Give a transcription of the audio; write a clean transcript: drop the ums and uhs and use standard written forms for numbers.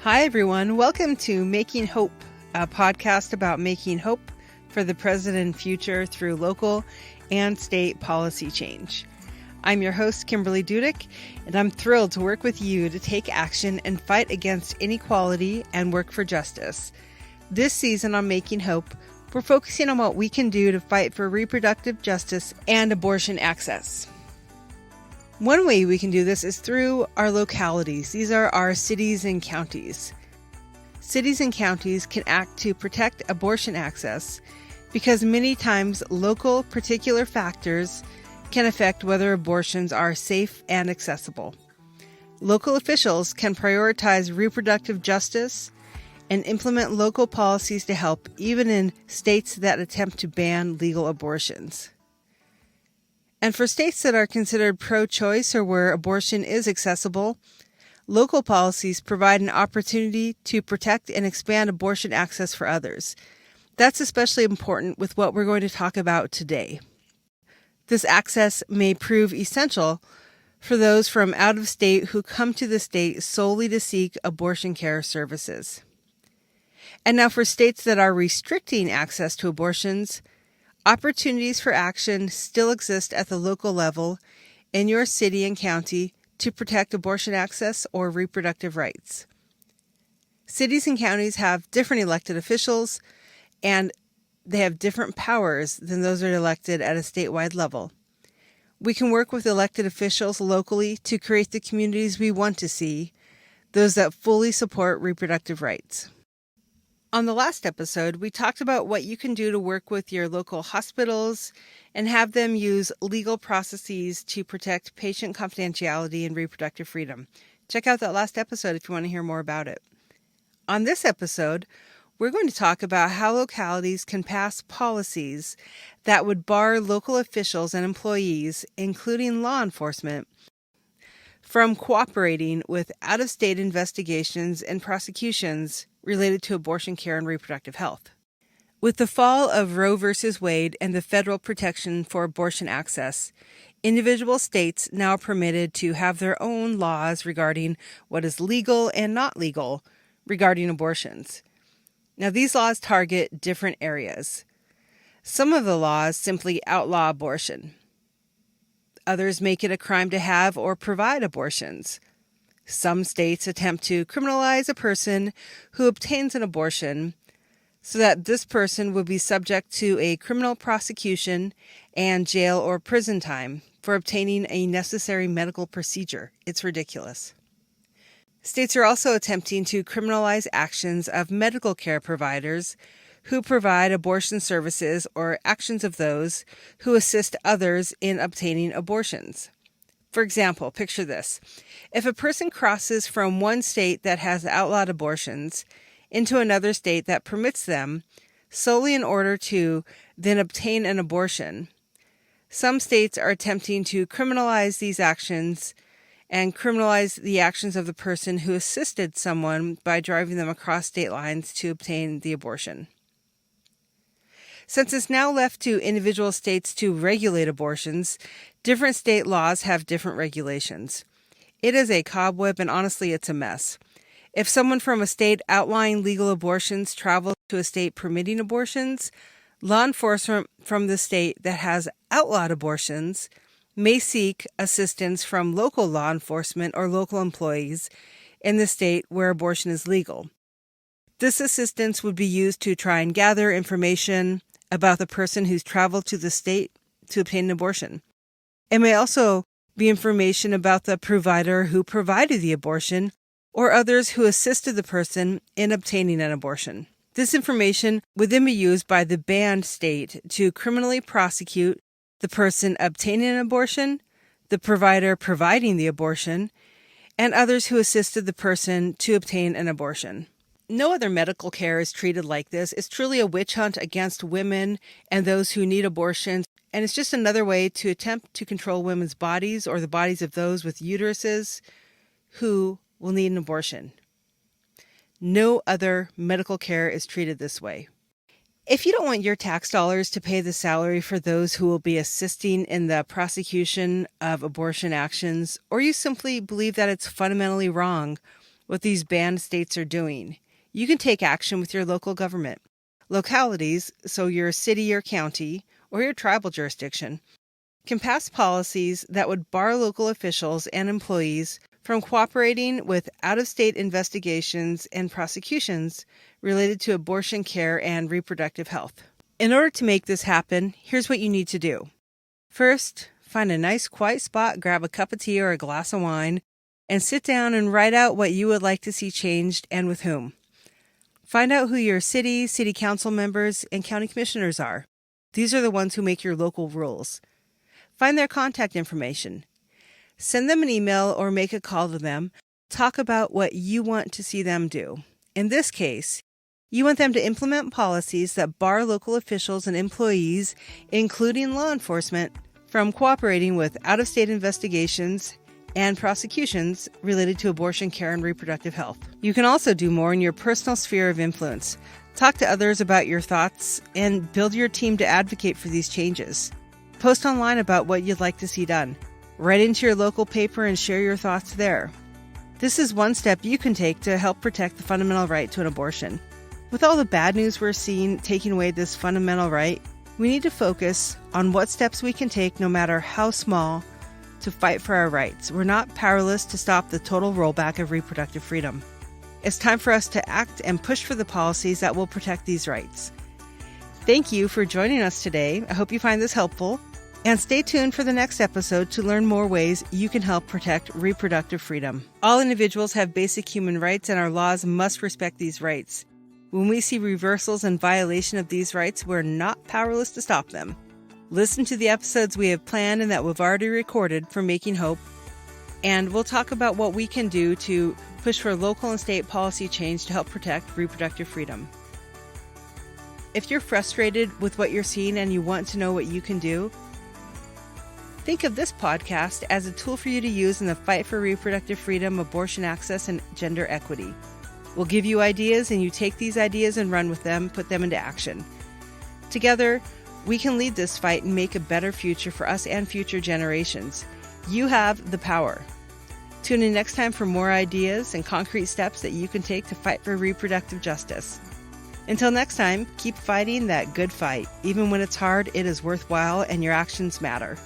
Hi, everyone. Welcome to Making Hope, a podcast about making hope for the present and future through local and state policy change. I'm your host, Kimberly Dudick, and I'm thrilled to work with you to take action and fight against inequality and work for justice. This season on Making Hope, we're focusing on what we can do to fight for reproductive justice and abortion access. One way we can do this is through our localities. These are our cities and counties. Cities and counties can act to protect abortion access because many times local particular factors can affect whether abortions are safe and accessible. Local officials can prioritize reproductive justice and implement local policies to help, even in states that attempt to ban legal abortions. And for states that are considered pro-choice or where abortion is accessible, local policies provide an opportunity to protect and expand abortion access for others. That's especially important with what we're going to talk about today. This access may prove essential for those from out of state who come to the state solely to seek abortion care services. And now for states that are restricting access to abortions, opportunities for action still exist at the local level in your city and county to protect abortion access or reproductive rights. Cities and counties have different elected officials, and they have different powers than those that are elected at a statewide level. We can work with elected officials locally to create the communities we want to see, those that fully support reproductive rights. On the last episode, we talked about what you can do to work with your local hospitals and have them use legal processes to protect patient confidentiality and reproductive freedom. Check out that last episode if you want to hear more about it. On this episode, we're going to talk about how localities can pass policies that would bar local officials and employees, including law enforcement, from cooperating with out-of-state investigations and prosecutions related to abortion care and reproductive health. With the fall of Roe v. Wade and the federal protection for abortion access, individual states now are permitted to have their own laws regarding what is legal and not legal regarding abortions. Now, these laws target different areas. Some of the laws simply outlaw abortion. Others make it a crime to have or provide abortions. Some states attempt to criminalize a person who obtains an abortion so that this person would be subject to a criminal prosecution and jail or prison time for obtaining a necessary medical procedure. It's ridiculous. States are also attempting to criminalize actions of medical care providers who provide abortion services or actions of those who assist others in obtaining abortions. For example, picture this. If a person crosses from one state that has outlawed abortions into another state that permits them solely in order to then obtain an abortion, some states are attempting to criminalize these actions and criminalize the actions of the person who assisted someone by driving them across state lines to obtain the abortion. Since it's now left to individual states to regulate abortions, different state laws have different regulations. It is a cobweb, and honestly, it's a mess. If someone from a state outlawing legal abortions travels to a state permitting abortions, law enforcement from the state that has outlawed abortions may seek assistance from local law enforcement or local employees in the state where abortion is legal. This assistance would be used to try and gather information about the person who's traveled to the state to obtain an abortion. It may also be information about the provider who provided the abortion or others who assisted the person in obtaining an abortion. This information would then be used by the banned state to criminally prosecute the person obtaining an abortion, the provider providing the abortion, and others who assisted the person to obtain an abortion. No other medical care is treated like this. It's truly a witch hunt against women and those who need abortions. And it's just another way to attempt to control women's bodies or the bodies of those with uteruses who will need an abortion. No other medical care is treated this way. If you don't want your tax dollars to pay the salary for those who will be assisting in the prosecution of abortion actions, or you simply believe that it's fundamentally wrong what these banned states are doing, you can take action with your local government. Localities, so your city or county, or your tribal jurisdiction, can pass policies that would bar local officials and employees from cooperating with out-of-state investigations and prosecutions related to abortion care and reproductive health. In order to make this happen, here's what you need to do. First, find a nice quiet spot, grab a cup of tea or a glass of wine, and sit down and write out what you would like to see changed and with whom. Find out who your city council members, and county commissioners are. These are the ones who make your local rules. Find their contact information. Send them an email or make a call to them. Talk about what you want to see them do. In this case, you want them to implement policies that bar local officials and employees, including law enforcement, from cooperating with out-of-state investigations and prosecutions related to abortion care and reproductive health. You can also do more in your personal sphere of influence. Talk to others about your thoughts and build your team to advocate for these changes. Post online about what you'd like to see done. Write into your local paper and share your thoughts there. This is one step you can take to help protect the fundamental right to an abortion. With all the bad news we're seeing taking away this fundamental right, we need to focus on what steps we can take, no matter how small, to fight for our rights. We're not powerless to stop the total rollback of reproductive freedom. It's time for us to act and push for the policies that will protect these rights. Thank you for joining us today. I hope you find this helpful. And stay tuned for the next episode to learn more ways you can help protect reproductive freedom. All individuals have basic human rights, and our laws must respect these rights. When we see reversals and violation of these rights, we're not powerless to stop them. Listen to the episodes we have planned and that we've already recorded for Making Hope, and we'll talk about what we can do to push for local and state policy change to help protect reproductive freedom. If you're frustrated with what you're seeing and you want to know what you can do, think of this podcast as a tool for you to use in the fight for reproductive freedom, abortion access, and gender equity. We'll give you ideas, and you take these ideas and run with them, put them into action. Together, we can lead this fight and make a better future for us and future generations. You have the power. Tune in next time for more ideas and concrete steps that you can take to fight for reproductive justice. Until next time, keep fighting that good fight. Even when it's hard, it is worthwhile, and your actions matter.